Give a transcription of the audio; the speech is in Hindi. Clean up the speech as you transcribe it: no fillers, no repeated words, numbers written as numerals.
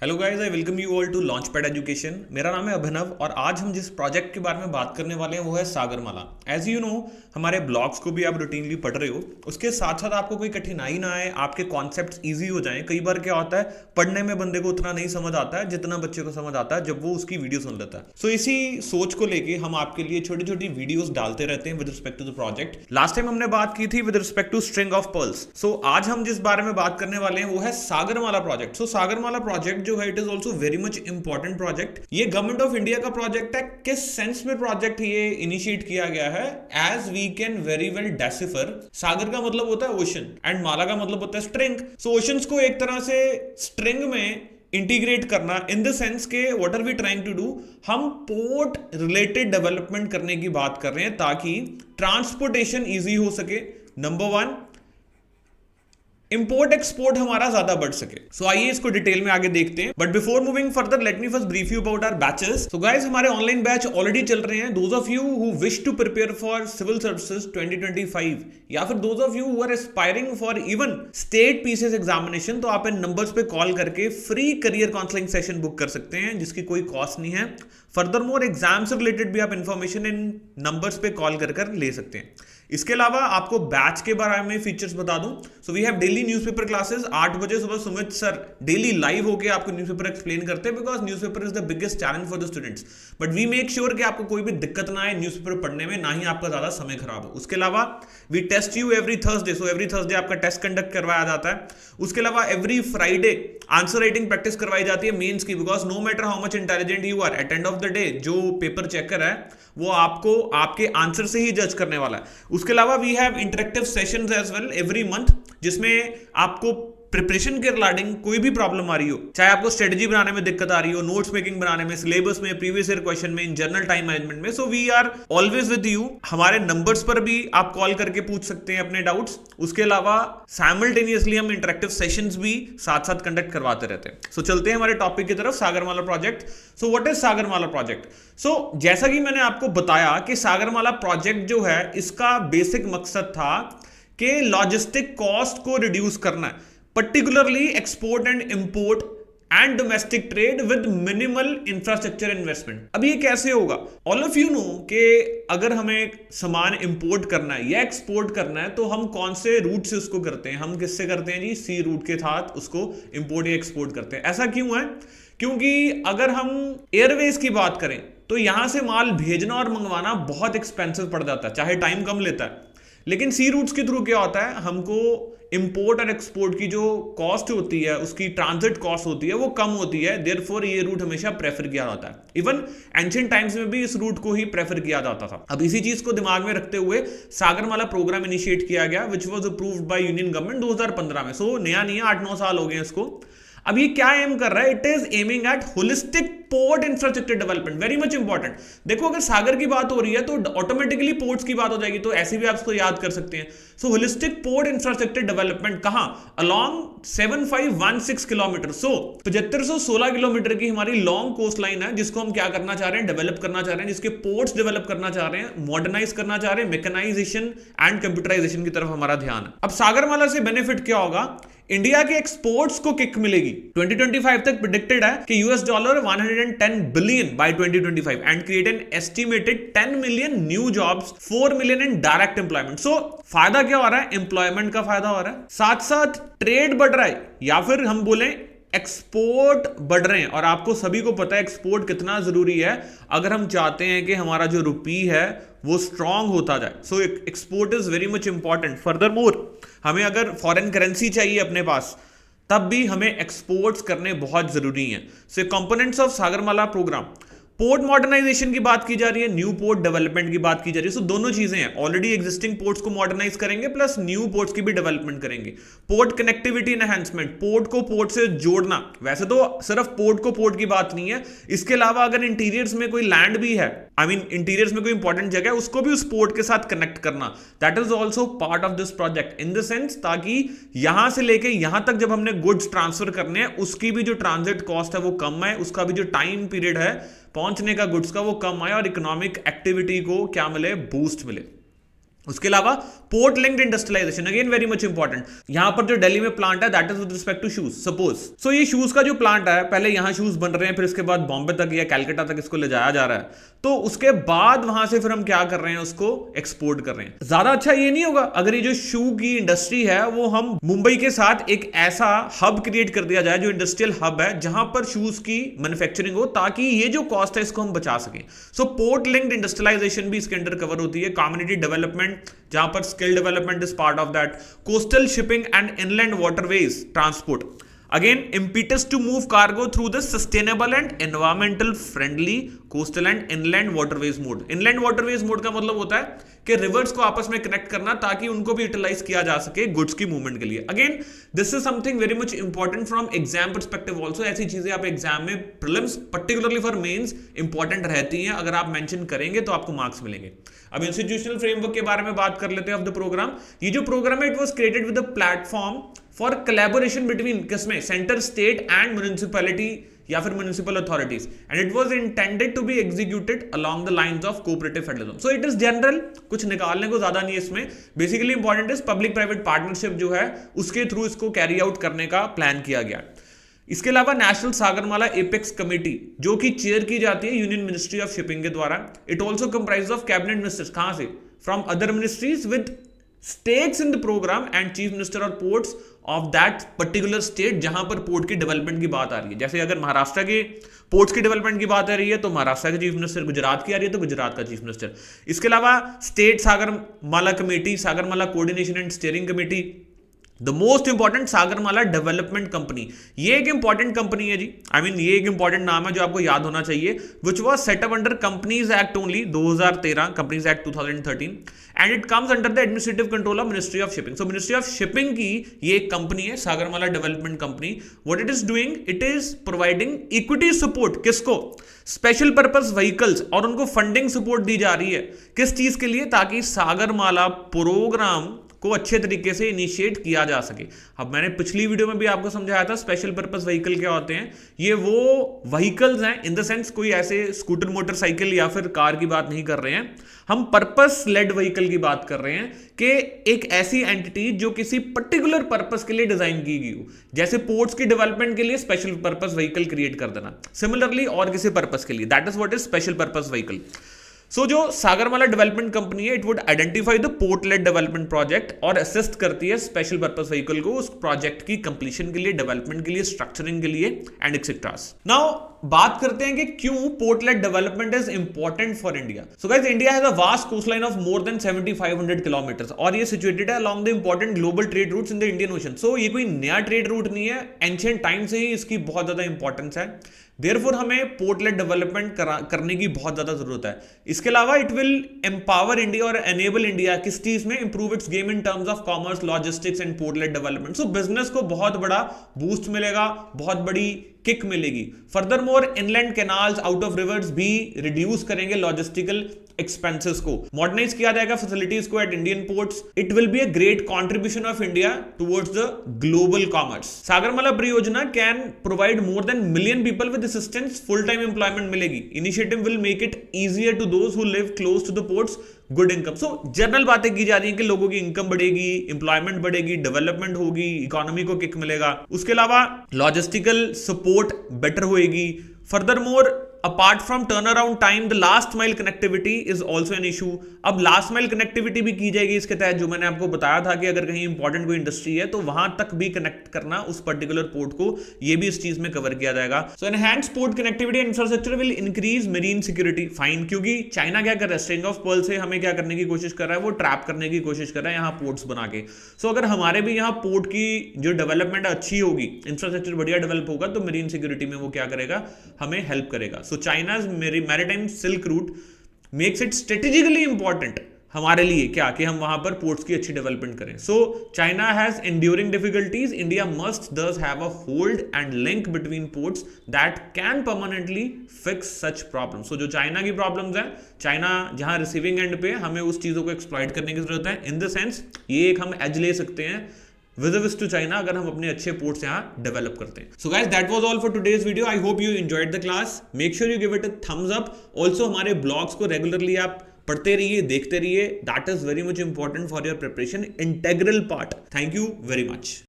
Hello guys, I welcome you all to Launch Pad Education. मेरा नाम है अभिनव और आज हम जिस प्रोजेक्ट के बारे में बात करने वाले हैं वो है सागरमाला। एज यू नो, हमारे ब्लॉग्स को भी आप रूटीनली पढ़ रहे हो, उसके साथ साथ आपको कोई कठिनाई ना आए, आपके कॉन्सेप्ट्स इजी हो जाएं। कई बार क्या होता है, पढ़ने में बंदे को उतना नहीं समझ आता है जितना बच्चे को समझ आता है जब वो उसकी वीडियो सुन लेता है। सो इसी सोच को लेके हम आपके लिए छोटी छोटी वीडियोस डालते रहते हैं with respect to the project. Last time हमने बात की थी with respect to string of pearls. So आज हम जिस बारे में बात करने वाले हैं वो है सागरमाला प्रोजेक्ट। सो सागरमाला प्रोजेक्ट जो है, it is also very much important project. ये गवर्नमेंट ऑफ इंडिया का प्रोजेक्ट है। किस सेंस में प्रोजेक्ट ये इनिशिएट किया गया है? As we can very well decipher, सागर का मतलब होता है ओशन एंड माला का मतलब होता है स्ट्रिंग। सो ओशंस को एक तरह से स्ट्रिंग में इंटीग्रेट करना इन द सेंस के what are we trying to do, हम पोर्ट रिलेटेड डेवलपमेंट करने की बात कर रहे हैं ताकि ट्रांसपोर्टेशन इजी हो सके। नंबर वन, इंपोर्ट एक्सपोर्ट हमारा ज्यादा बढ़ सके। सो आइए इसको डिटेल में आगे देखते हैं, but before moving further let me first brief you about our batches. So guys, हमारे ऑनलाइन बैच ऑलरेडी चल रहे हैं। Those of you who wish to prepare for civil services 2025 या फिर those of you who are aspiring for even state PCS examination, तो आप इन नंबर्स पे कॉल करके free career counselling session book कर सकते हैं जिसकी कोई कॉस्ट नहीं है। फर्दर मोर एग्जाम से रिलेटेड भी आप इंफॉर्मेशन इन नंबर्स पे कॉल कर ले सकते हैं। इसके अलावा आपको बैच के बारे में फीचर्स बता दूं। So we have daily newspaper classes. 8 बजे सुबह सुमित सर डेली लाइव होकर आपको न्यूज़पेपर एक्सप्लेन करते हैं, because newspaper is the biggest challenge for the students. But we make sure कि आपको कोई भी दिक्कत ना आए न्यूज़पेपर पढ़ने में, ना ही आपका ज्यादा समय खराब हो। उसके अलावा we test you every Thursday. So every Thursday आपका टेस्ट कंडक्ट करवाया जाता है। उसके अलावा every Friday answer writing practice करवाई जाती है मेंस की, because no matter how much intelligent you are, at end of the day जो पेपर चेकर है वो आपको आपके आंसर से ही जज करने वाला है। उसके अलावा we have interactive sessions as well every month, जिसमें आपको प्रिपरेशन के रिगार्डिंग कोई भी प्रॉब्लम आ रही हो, चाहे आपको स्ट्रेटजी बनाने में दिक्कत आ रही हो, नोट्स मेकिंग बनाने में, सिलेबस में, प्रीवियस ईयर क्वेश्चन में, इन जनरल टाइम मैनेजमेंट में, so we are always with you. हमारे नंबर्स पर भी आप कॉल करके पूछ सकते हैं अपने डाउट्स। उसके अलावा साइमल्टेनियसली हम इंटरेक्टिव सेशंस भी साथ साथ कंडक्ट करवाते रहते हैं। सो चलते हैं हमारे टॉपिक की तरफ, Sagarmala project. So what is Sagarmala project? So जैसा कि मैंने आपको बताया कि सागरमाला प्रोजेक्ट जो है, इसका बेसिक मकसद था कि लॉजिस्टिक कॉस्ट को रिड्यूस करना है, particularly export and import and domestic trade with minimal infrastructure investment। अब ये कैसे होगा? All of you know कि अगर हमें सामान इंपोर्ट करना है या एक्सपोर्ट करना है तो हम कौन से रूट से उसको करते हैं? हम किससे करते हैं जी? सी रूट के साथ उसको इंपोर्ट या एक्सपोर्ट करते हैं। ऐसा क्यों है? क्योंकि अगर हम एयरवेज की बात करें तो यहां से माल भेजना और मंगवाना बहुत एक्सपेंसिव पड़ जाता है, चाहे टाइम कम लेता है। लेकिन सी रूट्स के थ्रू क्या होता है, हमको इंपोर्ट और एक्सपोर्ट की जो कॉस्ट होती है, उसकी ट्रांजिट कॉस्ट होती है, वो कम होती है। देयरफॉर ये रूट हमेशा प्रेफर किया जाता है। इवन एंशिएंट टाइम्स में भी इस रूट को ही प्रेफर किया जाता था। अब इसी चीज को दिमाग में रखते हुए सागरमाला प्रोग्राम इनिशिएट किया गया, which was approved by union government 2015 में। सो नया नहीं है, 8-9 साल हो गए इसको। अब ये क्या एम कर रहा है? It is aiming at holistic port infrastructure development. Very much important. देखो, अगर सागर की बात हो रही है तो ऑटोमेटिकली पोर्ट्स की बात हो जाएगी, तो ऐसे भी आप इसको याद कर सकते हैं। So holistic port infrastructure development कहां? Along 7516 kilometre. सो 7516 किलोमीटर की हमारी लॉन्ग कोस्ट लाइन है, जिसको हम क्या करना चाह रहे हैं? डेवलप करना चाह रहे हैं, जिसके पोर्ट्स डेवलप करना चाह रहे हैं, मॉडर्नाइज करना चाह रहे हैं, मैकेनाइजेशन एंड कंप्यूटराइजेशन की तरफ हमारा ध्यान है। अब सागरमाला से बेनिफिट क्या होगा? इंडिया के एक्सपोर्ट्स को किक मिलेगी। 2025 तक प्रेडिक्टेड है कि $110 billion by 2025 and create an estimated 10 million new jobs, 4 million in direct employment. So फायदा क्या हो रहा है? एम्प्लॉयमेंट का फायदा हो रहा है, साथ साथ ट्रेड बढ़ रहा है, या फिर हम बोलें एक्सपोर्ट बढ़ रहे हैं। और आपको सभी को पता है एक्सपोर्ट कितना जरूरी है अगर हम चाहते हैं कि हमारा जो रुपी है वो स्ट्रांग होता जाए। So export is very much important. Further more, हमें अगर फॉरेन करेंसी चाहिए अपने पास, तब भी हमें एक्सपोर्ट्स करने बहुत जरूरी हैं। So components of Sagarmala programme, port modernisation की बात की जा रही है, न्यू पोर्ट डेवलपमेंट की बात की जा रही है। सो दोनों चीजें हैं, ऑलरेडी एग्जिस्टिंग पोर्ट्स को मॉडर्नाइज करेंगे प्लस न्यू पोर्ट्स की भी डेवलपमेंट करेंगे। पोर्ट कनेक्टिविटी एनहांसमेंट, पोर्ट को पोर्ट से जोड़ना। वैसे तो सिर्फ पोर्ट को पोर्ट की बात नहीं है, इसके अलावा अगर इंटीरियर्स में कोई लैंड भी है, आई मीन इंटीरियर्स में कोई इंपॉर्टेंट जगह है, उसको भी उस पोर्ट के साथ कनेक्ट करना, that is also part of this project in the sense, ताकि यहां से लेके यहां तक जब हमने गुड्स ट्रांसफर करने हैं उसकी भी जो ट्रांजिट कॉस्ट है वो कम है, उसका भी जो टाइम पीरियड है पहुंचने का गुड्स का वो कम आए और इकोनॉमिक एक्टिविटी को क्या मिले? बूस्ट मिले। उसके अलावा port linked industrialisation, again very much important. यहां पर जो दिल्ली में प्लांट है that is with respect to shoes suppose. So ये शूज का जो प्लांट है, पहले यहां शूज बन रहे हैं, फिर इसके बाद बॉम्बे तक या कैलकाटा तक इसको ले जाया जा रहा है, तो उसके बाद वहां से फिर हम क्या कर रहे हैं, उसको एक्सपोर्ट कर रहे हैं। ज्यादा अच्छा ये नहीं होगा अगर ये जो शू की इंडस्ट्री है वो हम मुंबई के साथ एक ऐसा हब क्रिएट कर दिया जाए जो इंडस्ट्रियल हब है जहां पर शूज की मैन्युफैक्चरिंग हो, ताकि ये जो कॉस्ट है इसको हम बचा सकें। सो पोर्ट लिंक्ड इंडस्ट्रियलाइजेशन भी इसके अंडर कवर होती है। कम्युनिटी डेवलपमेंट, जहां पर skill development is part of that. Coastal shipping and inland waterways transport, again impetus to move cargo through the sustainable and environmental friendly coastal and inland waterways mode। inland waterways mode का मतलब होता है कि रिवर्स को आपस में कनेक्ट करना ताकि उनको भी यूटिलाइज किया जा सके गुड्स की मूवमेंट के लिए। Again this is something very much important from exam perspective also. ऐसी चीजें आप एग्जाम में prelims particularly for mains important रहती हैं, अगर आप मेंशन करेंगे तो आपको मार्क्स मिलेंगे। अब इंस्टीट्यूशनल फ्रेमवर्क के बारे में बात कर लेते हैं ऑफ द प्रोग्राम। ये जो प्रोग्राम है it was created with a platform for collaboration between किसमें, सेंटर, स्टेट एंड म्युनिसिपैलिटी या फिर municipal authorities, and it was intended to be executed along the lines of cooperative federalism. So it is general, कुछ निकालने को ज्यादा नहीं है इसमें। Basically important is public private partnership जो है उसके थ्रू इसको कैरी आउट करने का प्लान किया गया। इसके अलावा नेशनल सागरमाला एपेक्स कमेटी जो कि चेयर की जाती है यूनियन मिनिस्ट्री ऑफ शिपिंग के द्वारा। It also comprise of cabinet ministers, कहां से, from other ministries with stakes in the programme and chief minister और ports of that particular state जहां पर पोर्ट की डेवलपमेंट की बात आ रही है। जैसे अगर महाराष्ट्र के पोर्ट्स की डेवलपमेंट की बात आ रही है तो महाराष्ट्र के चीफ मिनिस्टर, गुजरात की आ रही है तो गुजरात का चीफ मिनिस्टर। इसके अलावा state Sagarmala committee, Sagarmala coordination and steering committee, the most important Sagarmala development company. ये एक इंपॉर्टेंट कंपनी है जी, ये एक इंपॉर्टेंट नाम है जो आपको याद होना चाहिए, which was setup under companies act only 2013, companies act 2013, and it comes under the administrative control of ministry of shipping. So ministry of shipping की ये एक कंपनी है, Sagarmala development company. What it is doing, it is providing equity support, किसको, स्पेशल पर्पस व्हीकल्स, और उनको फंडिंग सपोर्ट दी जा रही है किस चीज के लिए, ताकि सागरमाला प्रोग्राम को अच्छे तरीके से इनिशिएट किया जा सके। अब मैंने पिछली वीडियो में भी आपको समझाया था स्पेशल पर्पस व्हीकल क्या होते हैं। ये वो व्हीकल्स हैं, इन द सेंस कोई ऐसे स्कूटर, मोटरसाइकिल या फिर कार की बात नहीं कर रहे हैं, हम पर्पस लेड व्हीकल की बात कर रहे हैं कि एक ऐसी एंटिटी जो किसी पर्टिकुलर पर्पस के लिए डिजाइन की गई हो। जैसे पोर्ट्स की डेवलपमेंट के लिए स्पेशल पर्पस व्हीकल क्रिएट कर देना, सिमिलरली और किसी पर्पस के लिए, that is what is special purpose vehicle. So जो सागरमाला डेवलपमेंट कंपनी है, it would identify the port led development project और असिस्ट करती है स्पेशल पर्पस व्हीकल को उस प्रोजेक्ट की कंप्लीशन के लिए, डेवलपमेंट के लिए, स्ट्रक्चरिंग के लिए एंड एक्सेट्रास। नाउ बात करते हैं कि क्यों port led development is important for India. So guys, India has a vast coast line of more than 7500 kilometres और ये सिचुएटेड है along the important global trade routes in the Indian ocean. So ये कोई नया ट्रेड रूट नहीं है, एंशिएंट टाइम से ही इसकी बहुत ज्यादा इंपॉर्टेंस है। देयरफॉर हमें पोर्ट लेड डेवलपमेंट करने की बहुत ज्यादा जरूरत है। इसके अलावा इट विल एम्पावर इंडिया और एनेबल इंडिया किस चीज में, improve its game in terms of commerce, logistics and port led development. So business को बहुत बड़ा बूस्ट मिलेगा, बहुत बड़ी किक मिलेगी। Furthermore inland canals out of rivers भी रिड्यूस करेंगे लॉजिस्टिकल एक्सपेंसेस को, मॉडर्नाइज किया जाएगा फैसिलिटीज को at Indian ports. It will be a great contribution of India towards the global commerce. Sagarmala परियोजना can provide more than million people with assistance, full time employment मिलेगी। Initiative will make it easier to those who live close to the ports, good income. So general बातें की जा रही है कि लोगों की इनकम बढ़ेगी, एम्प्लॉयमेंट बढ़ेगी, डेवलपमेंट होगी, इकोनॉमी को किक मिलेगा। उसके अलावा लॉजिस्टिकल सपोर्ट बेटर होएगी। Further more apart from turn around time, the last mile connectivity is also an issue. अब लास्ट माइल कनेक्टिविटी भी की जाएगी इसके तहत, जो मैंने आपको बताया था कि अगर कहीं इंपॉर्टेंट कोई इंडस्ट्री है तो वहां तक भी कनेक्ट करना उस पर्टिकुलर पोर्ट को, ये भी इस चीज में कवर किया जाएगा। So enhance port connectivity infrastructure will increase marine security. Fine, क्योंकि चाइना क्या कर रहा है, स्ट्रिंग ऑफ पर्ल से हमें क्या करने की कोशिश कर रहा है, वो ट्रैप करने की कोशिश कर रहा है यहाँ पोर्ट्स बना के। सो अगर हमारे भी यहाँ पोर्ट की जो डेवलपमेंट अच्छी होगी, इंफ्रास्ट्रक्चर बढ़िया डेवलप होगा, तो मरीन सिक्योरिटी में वो क्या करेगा, हमें हेल्प करेगा। So China maritime silk route makes it strategically important हमारे लिए क्या, कि हम वहां पर पोर्ट्स की अच्छी डेवलपमेंट करें। So China has enduring difficulties, India must thus have a hold and link between ports that can permanently fix such problem. So जो चाइना की प्रॉब्लम्स हैं, चाइना जहां रिसीविंग एंड पे, हमें उस चीजों को एक्सप्लॉइट करने की जरूरत है। इन द सेंस ये एक हम एज ले सकते हैं vis-a-vis to China अगर हम अपने अच्छे पोर्ट्स यहाँ डेवलप करते हैं। So guys, that was all for today's video. I hope you enjoyed the class. Make sure you give it a thumbs up. Also हमारे ब्लॉग्स को रेगुलरली आप पढ़ते रहिए, देखते रहिए, that is very much important for your preparation, integral part. Thank you very much.